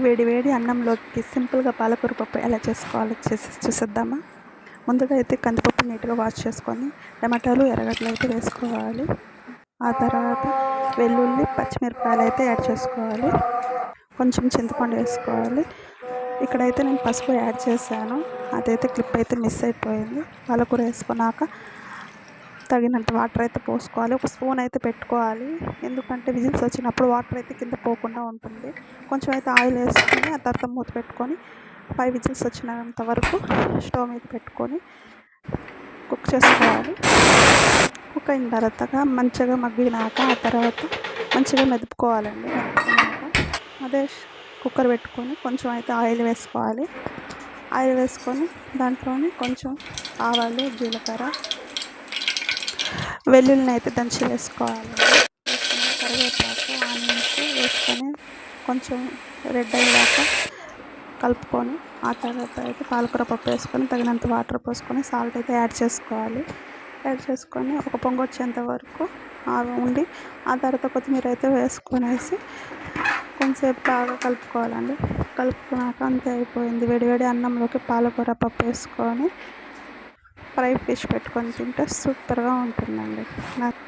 వేడి వేడి అన్నంలోకి సింపుల్గా పాలకూర పప్పు ఎలా చేసుకోవాలో చూసేద్దామా. ముందుగా అయితే కందిపప్పు నీట్గా వాష్ చేసుకొని టమాటాలు ఎర్రగడ్డలు అయితే వేసుకోవాలి. ఆ తర్వాత వెల్లుల్లి పచ్చిమిరపకాయలు అయితే యాడ్ చేసుకోవాలి. కొంచెం చింతపండు వేసుకోవాలి. ఇక్కడైతే నేను పసుపు యాడ్ చేశాను, అదైతే క్లిప్ అయితే మిస్ అయిపోయింది. పాలకూర వేసుకున్నాక తగినంత వాటర్ అయితే పోసుకోవాలి. ఒక స్పూన్ అయితే పెట్టుకోవాలి, ఎందుకంటే విజిల్స్ వచ్చినప్పుడు వాటర్ అయితే కింద పోకుండా ఉంటుంది. కొంచెం అయితే ఆయిల్ వేసుకొని ఆ తర్వాత మూత పెట్టుకొని 5 విజిల్స్ వచ్చినంత వరకు స్టవ్ మీద పెట్టుకొని కుక్ చేసుకోవాలి. కుక్ అయిన తర్వాత మంచిగా మగ్గినాక ఆ తర్వాత మంచిగా మెదుపుకోవాలండి. మెదుపుకున్నాక అదే కుక్కర్ పెట్టుకొని కొంచెం అయితే ఆయిల్ వేసుకోవాలి. ఆయిల్ వేసుకొని దాంట్లోనే కొంచెం ఆవాలు, జీలకర్ర, వెల్లుల్లిని అయితే దంచి వేసుకోవాలి. వేసుకుని కరివేపాకు, ఆనియన్స్ వేసుకొని కొంచెం రెడ్ అయ్యేదాకా కలుపుకొని ఆ తర్వాత అయితే పాలకూర పప్పు వేసుకొని తగినంత వాటర్ పోసుకొని సాల్ట్ అయితే యాడ్ చేసుకోవాలి. యాడ్ చేసుకొని ఒక పొంగు వచ్చేంత వరకు ఉండి ఆ తర్వాత కొత్తిమీర అయితే వేసుకొనేసి కొంచెంసేపు బాగా కలుపుకోవాలండి. కలుపుకున్నాక అంతే అయిపోయింది. వేడివేడి అన్నంలోకి పాలకూర పప్పు వేసుకొని ఫ్రై ఫిష్ పెట్టుకొని తింటే సూపర్గా ఉంటుందండి. నాకు